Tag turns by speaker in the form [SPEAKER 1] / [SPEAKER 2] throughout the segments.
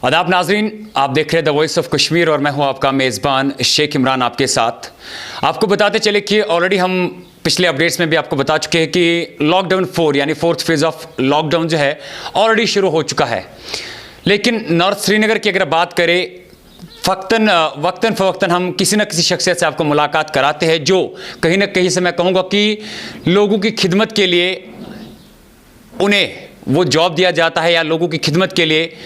[SPEAKER 1] आदाब नाजरीन, आप देख रहे हैं द वॉइस ऑफ कश्मीर और मैं हूं आपका मेज़बान शेख इमरान आपके साथ। आपको बताते चले कि ऑलरेडी हम पिछले अपडेट्स में भी आपको बता चुके हैं कि लॉकडाउन 4 यानी 4th फेज़ ऑफ लॉकडाउन जो है ऑलरेडी शुरू हो चुका है। लेकिन नॉर्थ श्रीनगर की अगर बात करें, वक्तन फ़वक्तन हम किसी न किसी शख्सियत से आपको मुलाकात कराते हैं जो कहीं ना कहीं से मैं कहूँगा कि लोगों की खिदमत के लिए उन्हें वो जॉब दिया जाता है या लोगों की खिदमत के लिए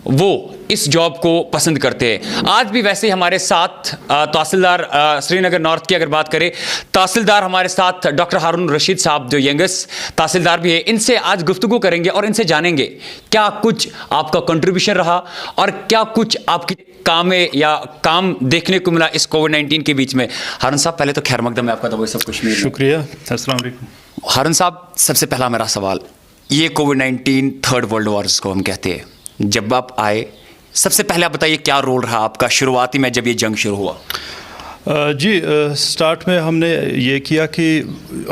[SPEAKER 1] वो इस जॉब को पसंद करते हैं। आज भी वैसे ही हमारे साथ तहसीलदार श्रीनगर नॉर्थ की अगर बात करें, तहसीलदार हमारे साथ डॉक्टर हारून रशीद साहब जो यंगेस्ट तहसीलदार भी है, इनसे आज गुफ्तगू करेंगे और इनसे जानेंगे क्या कुछ आपका कंट्रीब्यूशन रहा और क्या कुछ आपकी काम देखने को मिला इस कोविड-19 के बीच में। हारून साहब, पहले तो खैर मकदम है आपका द वॉइस ऑफ कश्मीर।
[SPEAKER 2] शुक्रिया। अस्सलाम वालेकुम।
[SPEAKER 1] हारून साहब, सबसे पहला मेरा सवाल, ये कोविड-19 थर्ड वर्ल्ड वॉर जिसको हम कहते हैं, जब आप आए सबसे पहले आप बताइए क्या रोल रहा आपका शुरुआती में जब ये जंग शुरू हुआ?
[SPEAKER 2] जी, स्टार्ट में हमने ये किया कि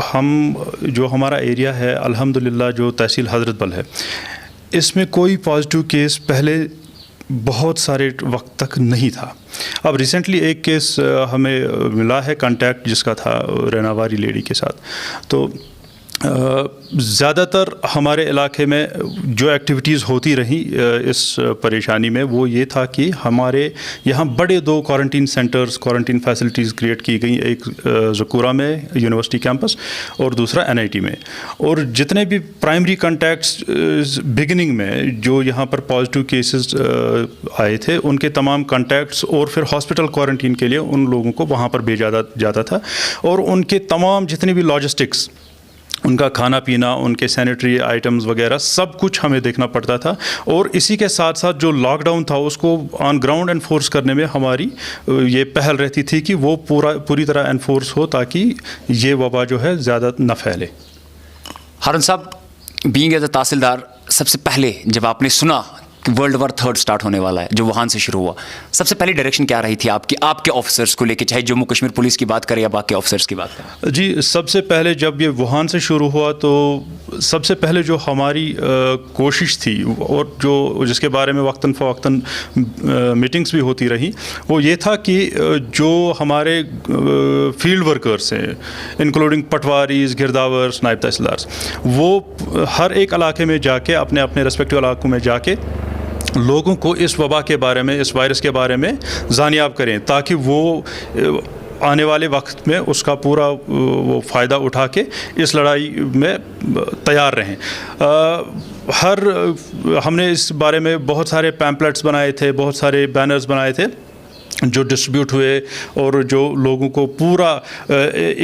[SPEAKER 2] हम जो हमारा एरिया है अल्हम्दुलिल्लाह जो तहसील हज़रत बल है, इसमें कोई पॉजिटिव केस पहले बहुत सारे वक्त तक नहीं था। अब रिसेंटली एक केस हमें मिला है कांटेक्ट जिसका था रेनावारी लेडी के साथ। तो ज़्यादातर हमारे इलाके में जो एक्टिविटीज़ होती रही इस परेशानी में वो ये था कि हमारे यहाँ बड़े 2 quarantine centres, quarantine facilities create की गई, एक ज़कूरा में यूनिवर्सिटी कैंपस और दूसरा NIT में। और जितने भी प्राइमरी कॉन्टैक्ट्स बिगिनिंग में जो यहाँ पर पॉजिटिव केसेस आए थे, उनके तमाम कॉन्टैक्ट्स और फिर हॉस्पिटल क्वारंटीन के लिए उन लोगों को वहाँ पर भेजा जाता था और उनके तमाम जितने भी लॉजिस्टिक्स, उनका खाना पीना, उनके सैनिटरी आइटम्स वगैरह सब कुछ हमें देखना पड़ता था। और इसी के साथ साथ जो लॉकडाउन था उसको ऑन ग्राउंड एनफोर्स करने में हमारी ये पहल रहती थी कि वो पूरी तरह एनफोर्स हो ताकि ये वबा जो है ज़्यादा न फैले।
[SPEAKER 1] हारून साहब, बीइंग एज अ तहसीलदार, सबसे पहले जब आपने सुना कि वर्ल्ड वॉर 3 स्टार्ट होने वाला है, जो वुहान से शुरू हुआ, सबसे पहली डायरेक्शन क्या रही थी आपके ऑफिसर्स को लेके, चाहे जम्मू कश्मीर पुलिस की बात करें या बाकी ऑफिसर्स की बात करें? जी,
[SPEAKER 2] सबसे पहले जब ये वुहान से शुरू हुआ तो सबसे पहले जो हमारी कोशिश थी और जो जिसके बारे में वक्तन फ़वक्तन मीटिंग्स भी होती रही, वो ये था कि जो हमारे फील्ड वर्कर्स हैं, इंक्लूडिंग पटवारीज, गिरदावर्स, नायब तहसीलदार्स, वो हर एक इलाके में जाके अपने अपने रेस्पेक्टिव इलाकों में जाके लोगों को इस वबा के बारे में, इस वायरस के बारे में जानियाब करें ताकि वो आने वाले वक्त में उसका पूरा वो फ़ायदा उठा के इस लड़ाई में तैयार रहें। हमने इस बारे में बहुत सारे पैम्पलेट्स बनाए थे, बहुत सारे बैनर्स बनाए थे जो डिस्ट्रीब्यूट हुए और जो लोगों को पूरा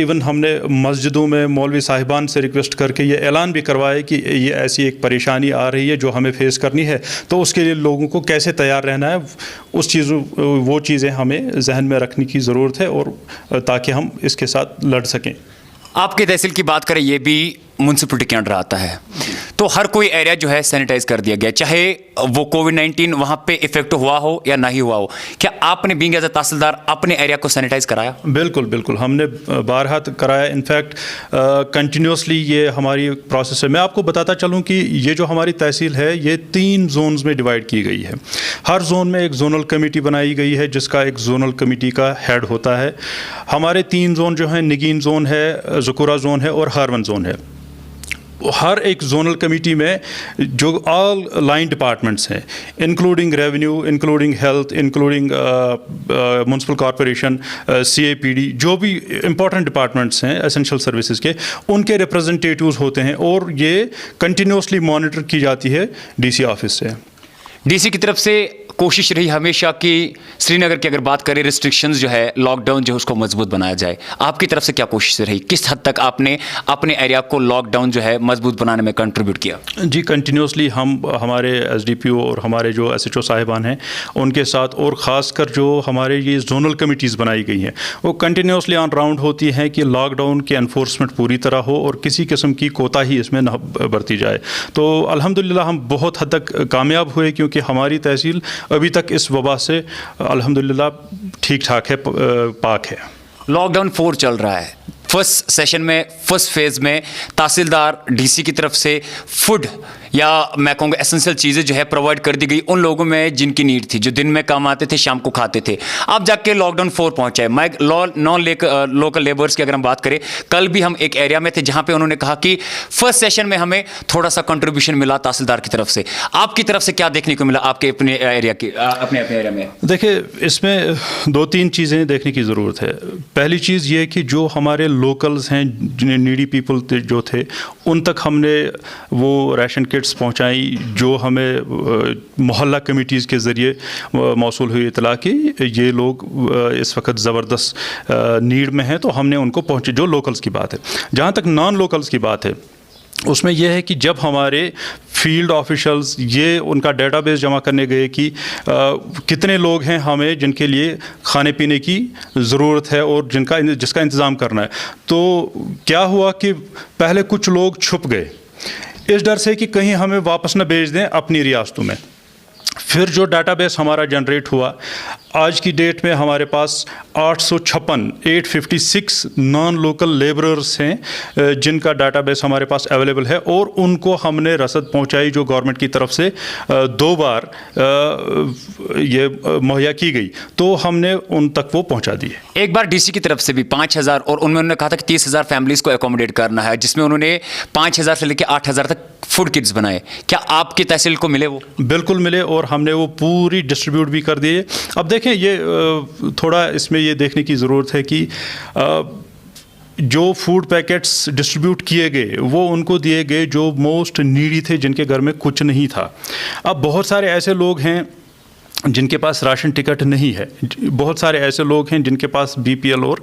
[SPEAKER 2] इवन हमने मस्जिदों में मौलवी साहिबान से रिक्वेस्ट करके ये ऐलान भी करवाए कि ये ऐसी एक परेशानी आ रही है जो हमें फेस करनी है, तो उसके लिए लोगों को कैसे तैयार रहना है, वो चीज़ें हमें जहन में रखने की ज़रूरत है और ताकि हम इसके साथ लड़ सकें।
[SPEAKER 1] आपके तहसील की बात करें, ये भी म्यूनसिपलिटी के अंडर आता है, तो हर कोई एरिया जो है सैनिटाइज कर दिया गया, चाहे वो कोविड-19 वहाँ पे इफेक्ट हुआ हो या नहीं हुआ हो। क्या आपने बीइंग एज अ तहसीलदार अपने एरिया को सैनिटाइज कराया?
[SPEAKER 2] बिल्कुल बिल्कुल, हमने बारहा कराया। इनफैक्ट कंटिन्यूसली ये हमारी प्रोसेस है। मैं आपको बताता चलूँ कि ये जो हमारी तहसील है ये 3 जोन्स में डिवाइड की गई है। हर जोन में एक जोनल कमेटी बनाई गई है जिसका एक जोनल कमेटी का हेड होता है। हमारे 3 जोन जो हैं, निगीन जोन है, ज़कूरा जोन है और हारवन जोन है। हर एक जोनल कमेटी में जो ऑल लाइन डिपार्टमेंट्स हैं, including revenue, including health, including municipal corporation, CAPD, जो भी इंपॉर्टेंट डिपार्टमेंट्स हैं एसेंशियल सर्विसेज के, उनके रिप्रेजेंटेटिव्स होते हैं और ये कंटिन्यूसली मॉनिटर की जाती है DC ऑफिस से।
[SPEAKER 1] DC की तरफ से कोशिश रही हमेशा कि श्रीनगर की अगर बात करें, रिस्ट्रिक्शंस जो है, लॉकडाउन जो है उसको मजबूत बनाया जाए। आपकी तरफ से क्या कोशिश रही? किस हद तक आपने अपने एरिया को लॉकडाउन जो है मजबूत बनाने में कंट्रीब्यूट किया?
[SPEAKER 2] जी, कंटिन्यूसली हमारे SDPO और हमारे जो SHO साहिबान हैं उनके साथ, और ख़ासकर जो हमारे ये जोनल कमिटीज़ बनाई गई हैं, वो कंटिन्यूसली ऑन राउंड होती हैं कि लॉकडाउन की एनफोर्समेंट पूरी तरह हो और किसी किस्म की कोताही इसमें न बरती जाए। तो अल्हम्दुलिल्लाह हम बहुत हद तक कामयाब हुए क्योंकि हमारी तहसील अभी तक इस वबा से अल्हम्दुलिल्लाह ठीक ठाक है, पाक है।
[SPEAKER 1] लॉकडाउन 4 चल रहा है। फर्स्ट सेशन में, फर्स्ट फेज़ में तहसीलदार DC की तरफ से फूड या मैं कहूँगा एसेंशियल चीज़ें जो है प्रोवाइड कर दी गई उन लोगों में जिनकी नीड थी, जो दिन में काम आते थे, शाम को खाते थे। अब जाके लॉकडाउन 4 पहुंचा है। मैं नॉन लोकल लेबर्स की अगर हम बात करें, कल भी हम एक एरिया में थे जहां पे उन्होंने कहा कि फर्स्ट सेशन में हमें थोड़ा सा कंट्रीब्यूशन मिला तहसीलदार की तरफ से। आपकी तरफ से क्या देखने को मिला आपके अपने एरिया में?
[SPEAKER 2] देखिए, इसमें 2-3 चीज़ें देखने की ज़रूरत है। पहली चीज़ ये कि जो हमारे लोकल्स हैं, नीडी पीपल जो थे, उन तक हमने वो राशन किट्स पहुंचाई जो हमें मोहल्ला कमेटीज़ के ज़रिए मौसूल हुई इतला कि ये लोग इस वक्त ज़बरदस्त नीड में हैं, तो हमने उनको पहुंचे। जो लोकल्स की बात है। जहाँ तक नॉन लोकल्स की बात है, उसमें यह है कि जब हमारे फील्ड ऑफिशल्स ये उनका डेटाबेस जमा करने गए कि कितने लोग हैं हमें जिनके लिए खाने पीने की ज़रूरत है और जिसका इंतज़ाम करना है, तो क्या हुआ कि पहले कुछ लोग छुप गए इस डर से कि कहीं हमें वापस न भेज दें अपनी रियासतों में। फिर जो डाटाबेस हमारा जनरेट हुआ, आज की डेट में हमारे पास 856 नॉन लोकल लेबरर्स हैं जिनका डाटाबेस हमारे पास अवेलेबल है, और उनको हमने रसद पहुंचाई जो गवर्नमेंट की तरफ से 2 बार ये मुहैया की गई, तो हमने उन तक वो पहुंचा दिए।
[SPEAKER 1] एक बार डीसी की तरफ से भी 5,000, और उन्होंने कहा था कि 30,000 फैमिलीज़ को एकोमोडेट करना है, जिसमें उन्होंने 5,000 से लेकर 8,000 तक फूड किट्स बनाए। क्या आपकी तहसील को मिले वो?
[SPEAKER 2] बिल्कुल मिले, और हमने वो पूरी डिस्ट्रीब्यूट भी कर दिए। अब देखें, ये थोड़ा इसमें ये देखने की ज़रूरत है कि जो फूड पैकेट्स डिस्ट्रीब्यूट किए गए वो उनको दिए गए जो मोस्ट नीडी थे, जिनके घर में कुछ नहीं था। अब बहुत सारे ऐसे लोग हैं जिनके पास राशन टिकट नहीं है, बहुत सारे ऐसे लोग हैं जिनके पास बीपीएल और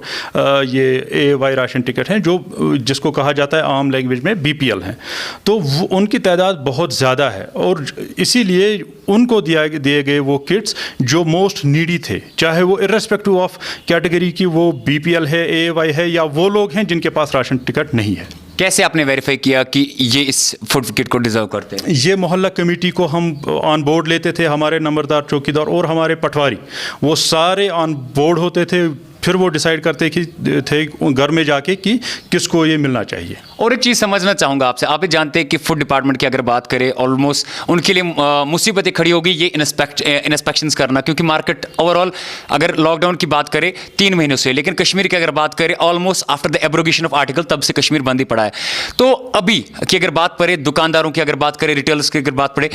[SPEAKER 2] ये एवाई राशन टिकट हैं, जो जिसको कहा जाता है आम लैंग्वेज में बीपीएल हैं। तो उनकी तादाद बहुत ज़्यादा है, और इसीलिए उनको दिए गए वो किट्स जो मोस्ट नीडी थे, चाहे वो इर्रेस्पेक्टिव ऑफ कैटेगरी की वो बीपीएल है, एवाई है, या वो लोग हैं जिनके पास राशन टिकट नहीं है।
[SPEAKER 1] कैसे आपने वेरीफाई किया कि ये इस फूड किट को डिजर्व करते हैं?
[SPEAKER 2] ये मोहल्ला कमेटी को हम ऑन बोर्ड लेते थे, हमारे नंबरदार, चौकीदार और हमारे पटवारी, वो सारे ऑन बोर्ड होते थे। फिर वो डिसाइड करते थे घर में जाके कि किसको ये मिलना चाहिए।
[SPEAKER 1] और एक चीज़ समझना चाहूँगा आपसे, आप भी जानते हैं कि फूड डिपार्टमेंट की अगर बात करें, ऑलमोस्ट उनके लिए मुसीबतें खड़ी होगी ये इंस्पेक्शंस करना, क्योंकि मार्केट ओवरऑल अगर लॉकडाउन की बात करें 3 महीनों से, लेकिन कश्मीर की अगर बात करें almost after the abrogation of article तब से कश्मीर बंद ही पड़ा है। तो अभी की अगर बात करें, दुकानदारों की अगर बात करें, रिटेलर्स की अगर बात पड़े,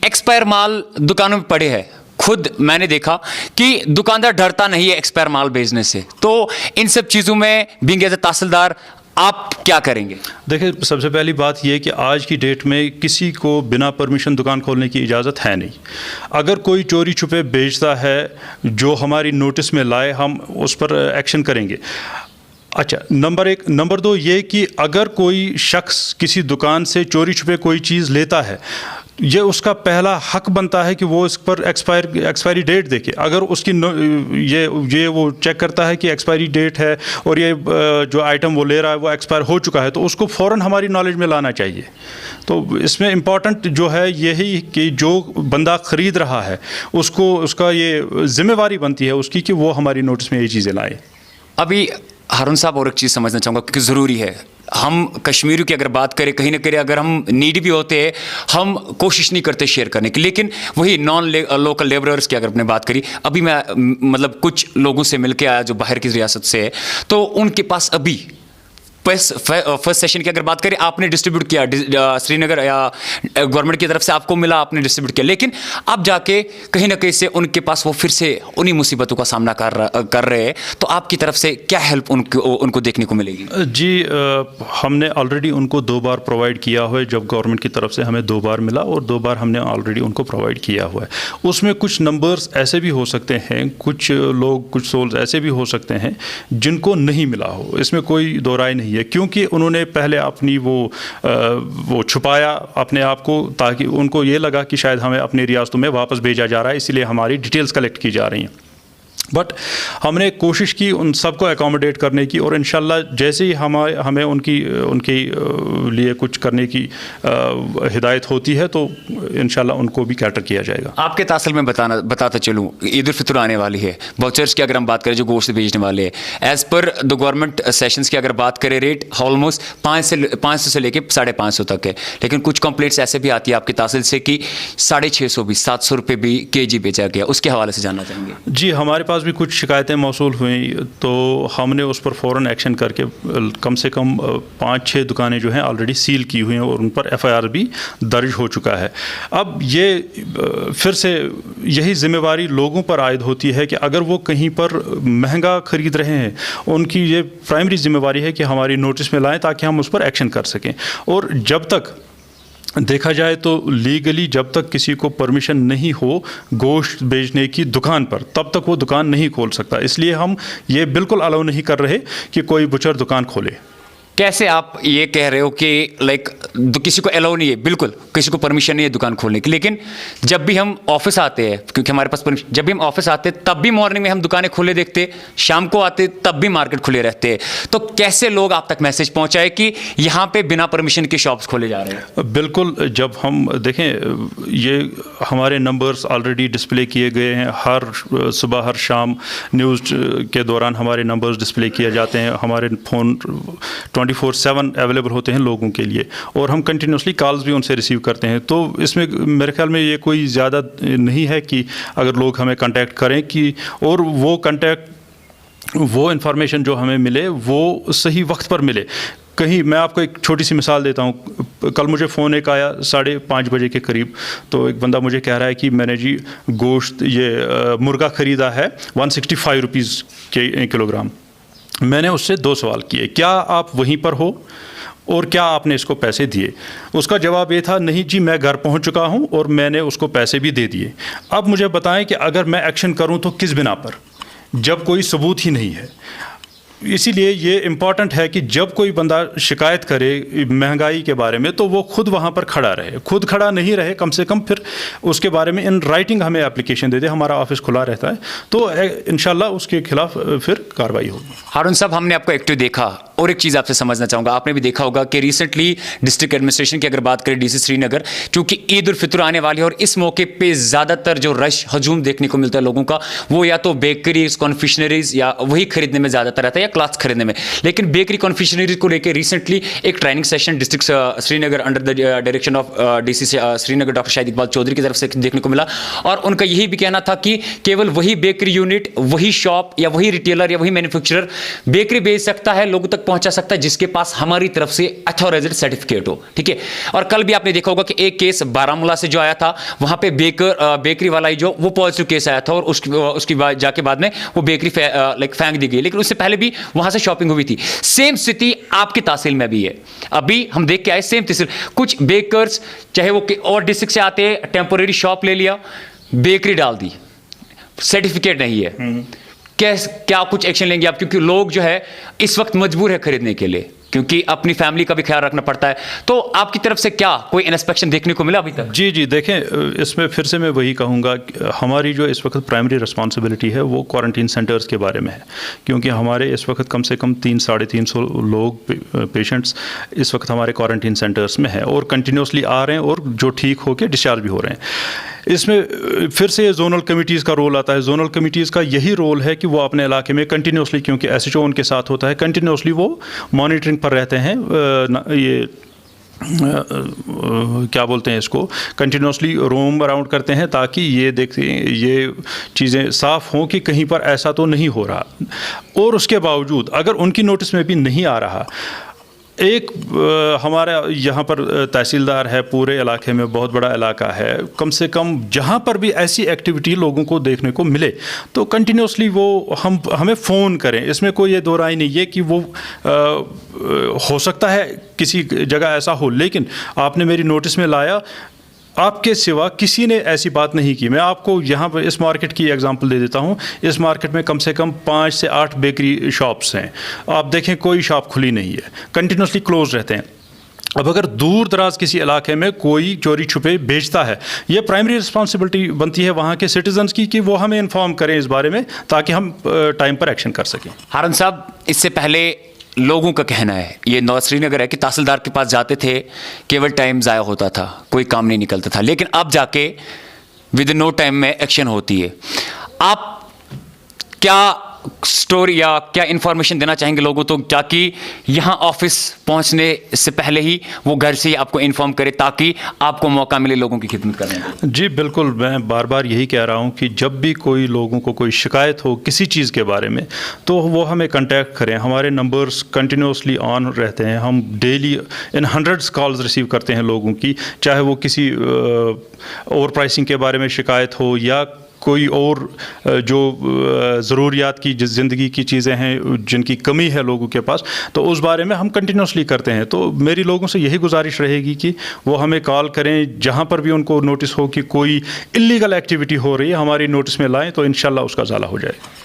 [SPEAKER 1] एक्सपायर माल दुकानों में पड़े हैं। खुद मैंने देखा कि दुकानदार डरता नहीं है एक्सपायर माल बेचने से। तो इन सब चीज़ों में बीइंग एज ए तहसीलदार आप क्या करेंगे?
[SPEAKER 2] देखिए, सबसे पहली बात यह कि आज की डेट में किसी को बिना परमिशन दुकान खोलने की इजाज़त है नहीं। अगर कोई चोरी छुपे बेचता है जो हमारी नोटिस में लाए, हम उस पर एक्शन करेंगे। अच्छा, नंबर 1। नंबर 2 ये कि अगर कोई शख्स किसी दुकान से चोरी छुपे कोई चीज़ लेता है, ये उसका पहला हक बनता है कि वो इस पर एक्सपायरी डेट देखे। अगर उसकी ये वो चेक करता है कि एक्सपायरी डेट है और ये जो आइटम वो ले रहा है वो एक्सपायर हो चुका है, तो उसको फ़ौरन हमारी नॉलेज में लाना चाहिए। तो इसमें इम्पॉर्टेंट जो है यही कि जो बंदा ख़रीद रहा है उसका ये जिम्मेवारी बनती है उसकी कि वो हमारी नोटिस में ये चीज़ें लाए।
[SPEAKER 1] अभी हारून साहब, और एक चीज़ समझना चाहूँगा क्योंकि ज़रूरी है, हम कश्मीरियों की अगर बात करें, कहीं ना कहीं अगर हम नीडी भी होते हैं, हम कोशिश नहीं करते शेयर करने की, लेकिन वही नॉन लोकल लेबरर्स की अगर आपने बात करी, अभी मैं मतलब कुछ लोगों से मिल के आया जो बाहर की रियासत से है, तो उनके पास अभी फर्स्ट सेशन की अगर बात करें, आपने डिस्ट्रीब्यूट किया श्रीनगर या गवर्नमेंट की तरफ से आपको मिला, आपने डिस्ट्रीब्यूट किया, लेकिन अब जाके कहीं ना कहीं से उनके पास वो फिर से उन्हीं मुसीबतों का सामना कर रहे हैं, तो आपकी तरफ से क्या हेल्प उनको देखने को मिलेगी?
[SPEAKER 2] जी, हमने ऑलरेडी उनको 2 बार प्रोवाइड किया हुआ है। जब गवर्नमेंट की तरफ से हमें 2 बार मिला और 2 बार हमने ऑलरेडी उनको प्रोवाइड किया हुआ है। उसमें कुछ नंबर्स ऐसे भी हो सकते हैं, कुछ लोग, कुछ सोल्स ऐसे भी हो सकते हैं जिनको नहीं मिला हो, इसमें कोई दो राय नहीं है, क्योंकि उन्होंने पहले अपनी वो छुपाया अपने आप को, ताकि उनको ये लगा कि शायद हमें अपनी रियासतों में वापस भेजा जा रहा है, इसलिए हमारी डिटेल्स कलेक्ट की जा रही हैं। बट हमने कोशिश की उन सबको एकोमोडेट करने की, और इंशाल्लाह जैसे ही हमें उनके लिए कुछ करने की हिदायत होती है तो इंशाल्लाह उनको भी कैटर किया जाएगा।
[SPEAKER 1] आपके तासल में बताता चलूँ, ईद उल फितर आने वाली है, वाउचर्स की अगर हम बात करें जो गोश्त बेचने वाले हैं, as per the government sessions की अगर बात करें रेट ऑलमोस्ट 500 से लेके 550 तक है, लेकिन कुछ कंप्लेंट्स ऐसे भी आती है आपके तासल से कि 650 भी 700 रुपये भी केजी बेचा गया, उसके हवाले से जानना चाहेंगे।
[SPEAKER 2] जी, हमारे पास भी कुछ शिकायतें मौसूल हुई तो हमने उस पर फ़ौरन एक्शन करके कम से कम 5-6 दुकानें जो हैं ऑलरेडी सील की हुई हैं और उन पर FIR भी दर्ज हो चुका है। अब ये फिर से यही ज़िम्मेवारी लोगों पर आयद होती है कि अगर वो कहीं पर महंगा ख़रीद रहे हैं, उनकी ये प्राइमरी ज़िम्मेवारी है कि हमारी नोटिस में लाएँ ताकि हम उस पर एक्शन कर सकें। और जब तक देखा जाए तो लीगली जब तक किसी को परमिशन नहीं हो गोश्त बेचने की दुकान पर, तब तक वो दुकान नहीं खोल सकता। इसलिए हम ये बिल्कुल अलाउ नहीं कर रहे कि कोई बुचर दुकान खोले।
[SPEAKER 1] कैसे आप ये कह रहे हो कि लाइक किसी को अलाउ नहीं है, बिल्कुल किसी को परमिशन नहीं है दुकान खोलने की, लेकिन जब भी हम ऑफिस आते हैं, क्योंकि हमारे पास परमिशन, जब भी हम ऑफिस आते हैं तब भी मॉर्निंग में हम दुकानें खुले देखते, शाम को आते तब भी मार्केट खुले रहते हैं, तो कैसे लोग आप तक मैसेज पहुंचाए कि यहाँ पे बिना परमिशन के शॉप्स खोले जा रहे हैं?
[SPEAKER 2] बिल्कुल, जब हम देखें ये हमारे नंबर्स ऑलरेडी डिस्प्ले किए गए हैं, हर सुबह हर शाम न्यूज़ के दौरान हमारे नंबर्स डिस्प्ले किए जाते हैं, हमारे फ़ोन 24/7 अवेलेबल होते हैं लोगों के लिए, और हम कंटिन्यूसली कॉल्स भी उनसे रिसीव करते हैं। तो इसमें मेरे ख्याल में ये कोई ज़्यादा नहीं है कि अगर लोग हमें कांटेक्ट करें कि, और वो इंफॉर्मेशन जो हमें मिले वो सही वक्त पर मिले। कहीं मैं आपको एक छोटी सी मिसाल देता हूँ, कल मुझे फ़ोन एक आया 5:30 बजे के करीब, तो एक बंदा मुझे कह रहा है कि मैंने जी गोश्त ये मुर्गा ख़रीदा है 165 रुपीज़ के किलोग्राम। मैंने उससे 2 सवाल किए, क्या आप वहीं पर हो और क्या आपने इसको पैसे दिए? उसका जवाब ये था, नहीं जी मैं घर पहुंच चुका हूं और मैंने उसको पैसे भी दे दिए। अब मुझे बताएं कि अगर मैं एक्शन करूं तो किस बिना पर, जब कोई सबूत ही नहीं है। इसीलिए ये इम्पॉर्टेंट है कि जब कोई बंदा शिकायत करे महंगाई के बारे में तो वो खुद वहाँ पर खड़ा रहे, खुद खड़ा नहीं रहे, कम से कम फिर उसके बारे में इन राइटिंग हमें एप्लीकेशन दे दे। हमारा ऑफिस खुला रहता है तो इंशाल्लाह उसके खिलाफ फिर कार्रवाई होगी।
[SPEAKER 1] हारून साहब, हमने आपको एक्टिव देखा, और एक चीज़ आपसे समझना चाहूँगा, आपने भी देखा होगा कि रिसेंटली डिस्ट्रिक्ट एडमिनिस्ट्रेशन की अगर बात करें DC श्रीनगर, क्योंकि ईद उल फितर आने वाली है और इस मौके पे ज़्यादातर जो रश हजूम देखने को मिलता है लोगों का, वो या तो बेकरीज कॉन्फिशनरीज या वही खरीदने में ज़्यादातर रहता है या क्लाथ्स खरीदने में। लेकिन बेकरी कॉन्फिशनरीज को लेकर रिसेंटली एक training session district Srinagar under the direction of DC Srinagar doctor Shahid Iqbal Chaudhary की तरफ से देखने को मिला, और उनका यही भी कहना था कि केवल वही बेकरी यूनिट, वही शॉप या वही रिटेलर या वही मैन्युफैक्चरर बेकरी बेच सकता है, लोगों तक पहुंचा सकता है जिसके पास हमारी तरफ से अथॉराइज्ड सर्टिफिकेट हो। ठीक है, और कल भी आपने देखा होगा कि एक केस बारामूला से जो आया था, वहां पे बेकरी वाला ही जो वो पॉजिटिव केस आया था, और उसकी जाके बाद में वो बेकरी फेंक दी गई, लेकिन उससे पहले भी वहां से शॉपिंग हुई थी। सेम स्थिति आपकी तहसील में भी है। अभी हम देख के आए सेम तहसील, कुछ बेकर्स चाहे वो और डिस्ट्रिक्ट से आते हैं, टेम्पोरेरी शॉप ले लिया, बेकरी डाल दी, सर्टिफिकेट नहीं है। क्या कुछ एक्शन लेंगे आप, क्योंकि लोग जो है इस वक्त मजबूर है खरीदने के लिए, क्योंकि अपनी फैमिली का भी ख्याल रखना पड़ता है। तो आपकी तरफ से क्या कोई इंस्पेक्शन देखने को मिला अभी तक?
[SPEAKER 2] जी जी, देखें, इसमें फिर से मैं वही कहूँगा, हमारी जो इस वक्त प्राइमरी रिस्पॉन्सिबिलिटी है वो क्वारंटीन सेंटर्स के बारे में है, क्योंकि हमारे इस वक्त कम से कम 300-350 लोग पेशेंट्स इस वक्त हमारे क्वारंटीन सेंटर्स में हैं और कंटिन्यूसली आ रहे हैं, और जो ठीक होकर डिस्चार्ज भी हो रहे हैं। इसमें फिर से जोनल कमिटीज़ का रोल आता है। जोनल कमिटीज़ का यही रोल है कि वो अपने इलाके में कंटिन्यूसली, क्योंकि SHO उनके साथ होता है, कंटिन्यूसली वो मॉनिटरिंग पर रहते हैं, ये क्या बोलते हैं इसको, कंटिन्यूसली रोम अराउंड करते हैं, ताकि ये देखते ये चीज़ें साफ़ हों कि कहीं पर ऐसा तो नहीं हो रहा। और उसके बावजूद अगर उनकी नोटिस में भी नहीं आ रहा, एक हमारा यहाँ पर तहसीलदार है, पूरे इलाके में बहुत बड़ा इलाका है, कम से कम जहाँ पर भी ऐसी एक्टिविटी लोगों को देखने को मिले तो कंटिन्यूसली वो हमें फ़ोन करें। इसमें कोई ये दो राय नहीं है कि वो हो सकता है किसी जगह ऐसा हो, लेकिन आपने मेरी नोटिस में लाया, आपके सिवा किसी ने ऐसी बात नहीं की। मैं आपको यहाँ पर इस मार्केट की एग्जांपल दे देता हूँ। इस मार्केट में कम से कम 5 से 8 बेकरी शॉप्स हैं। आप देखें कोई शॉप खुली नहीं है, कंटिन्यूसली क्लोज रहते हैं। अब अगर दूर दराज किसी इलाके में कोई चोरी छुपे बेचता है, ये प्राइमरी रिस्पॉन्सिबिलिटी बनती है वहाँ के सिटीजन्स की कि वो हमें इन्फॉर्म करें इस बारे में, ताकि हम टाइम पर एक्शन कर सकें।
[SPEAKER 1] हारून साहब, इससे पहले लोगों का कहना है, ये नॉर्थ श्रीनगर है, कि तहसीलदार के पास जाते थे, केवल टाइम ज़ाया होता था, कोई काम नहीं निकलता था, लेकिन अब जाके विद इन नो टाइम में एक्शन होती है। आप क्या स्टोरी या क्या इंफॉर्मेशन देना चाहेंगे लोगों तो, ताकि यहाँ ऑफिस पहुँचने से पहले ही वो घर से ही आपको इन्फॉर्म करे, ताकि आपको मौका मिले लोगों की खिदमत करने का?
[SPEAKER 2] जी बिल्कुल, मैं बार बार यही कह रहा हूँ कि जब भी कोई लोगों को कोई शिकायत हो किसी चीज़ के बारे में, तो वो हमें कांटेक्ट करें। हमारे नंबर्स कंटिन्यूसली ऑन रहते हैं, हम डेली इन हंड्रेड्स कॉल्स रिसीव करते हैं लोगों की, चाहे वो किसी ओवर प्राइसिंग के बारे में शिकायत हो या कोई और जो ज़रूरियात की ज़िंदगी की चीज़ें हैं जिनकी कमी है लोगों के पास, तो उस बारे में हम कंटिन्यूसली करते हैं। तो मेरी लोगों से यही गुजारिश रहेगी कि वो हमें कॉल करें, जहाँ पर भी उनको नोटिस हो कि कोई इल्लीगल एक्टिविटी हो रही है, हमारी नोटिस में लाएं, तो इंशाल्लाह उसका ज़ाला हो जाए।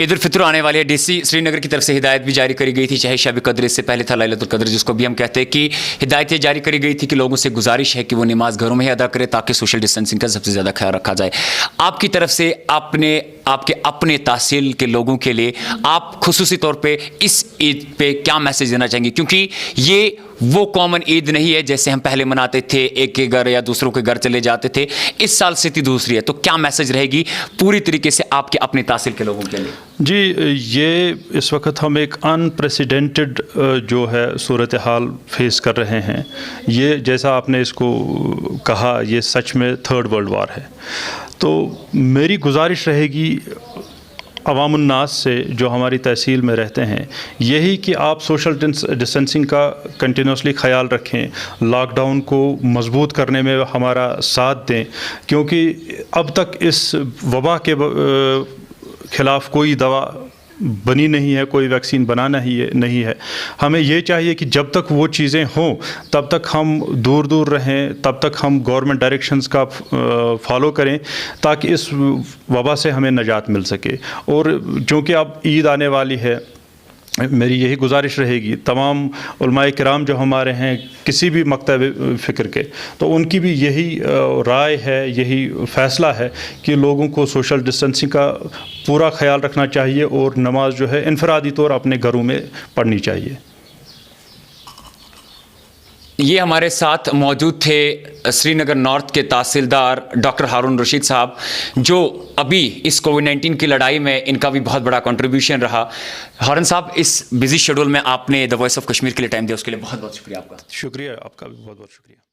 [SPEAKER 1] ईद उल फितर आने वाली है, डीसी श्रीनगर की तरफ से हिदायत भी जारी करी गई थी, चाहे शब कद्र, इससे पहले था लैलतुल कद्र, जिसको भी हम कहते हैं, कि हिदायत ये जारी करी गई थी कि लोगों से गुजारिश है कि वो नमाज घरों में ही अदा करें, ताकि सोशल डिस्टेंसिंग का सबसे ज़्यादा ख्याल रखा जाए। आपकी तरफ से आपके अपने तहसील के लोगों के लिए आप खुसूसी तौर पे इस ईद पे क्या मैसेज देना चाहेंगे? क्योंकि ये वो कॉमन ईद नहीं है जैसे हम पहले मनाते थे, एक के घर या दूसरों के घर चले जाते थे, इस साल स्थिति दूसरी है, तो क्या मैसेज रहेगी पूरी तरीके से आपके अपने तहसील के लोगों के लिए?
[SPEAKER 2] जी, ये इस वक्त हम एक अनप्रेसिडेंटेड जो है सूरत हाल फेस कर रहे हैं। ये जैसा आपने इसको कहा, ये सच में थर्ड वर्ल्ड वार है। तो मेरी गुजारिश रहेगी अवामुन्नास से जो हमारी तहसील में रहते हैं, यही कि आप सोशल डिस्टेंसिंग का कंटिन्यूसली ख्याल रखें, लॉकडाउन को मजबूत करने में हमारा साथ दें, क्योंकि अब तक इस वबा के ख़िलाफ़ कोई दवा बनी नहीं है, कोई वैक्सीन बनाना ही नहीं है। हमें ये चाहिए कि जब तक वो चीज़ें हों तब तक हम दूर दूर रहें, तब तक हम गवर्नमेंट डायरेक्शंस का फॉलो करें, ताकि इस वबा से हमें निजात मिल सके। और चूँकि अब ईद आने वाली है, मेरी यही गुजारिश रहेगी तमाम उलमाए किराम जो हमारे हैं किसी भी मकतब फ़िक्र के, तो उनकी भी यही राय है, यही फ़ैसला है कि लोगों को सोशल डिस्टेंसिंग का पूरा ख्याल रखना चाहिए और नमाज जो है इनफरादी तौर अपने घरों में पढ़नी चाहिए।
[SPEAKER 1] ये हमारे साथ मौजूद थे श्रीनगर नॉर्थ के तहसीलदार डॉक्टर हारून रशीद साहब, जो अभी इस कोविड-19 की लड़ाई में इनका भी बहुत बड़ा कंट्रीब्यूशन रहा। हारून साहब, इस बिजी शेड्यूल में आपने द वॉइस ऑफ कश्मीर के लिए टाइम दिया, उसके लिए बहुत बहुत शुक्रिया आपका।
[SPEAKER 2] शुक्रिया, आपका भी बहुत बहुत शुक्रिया।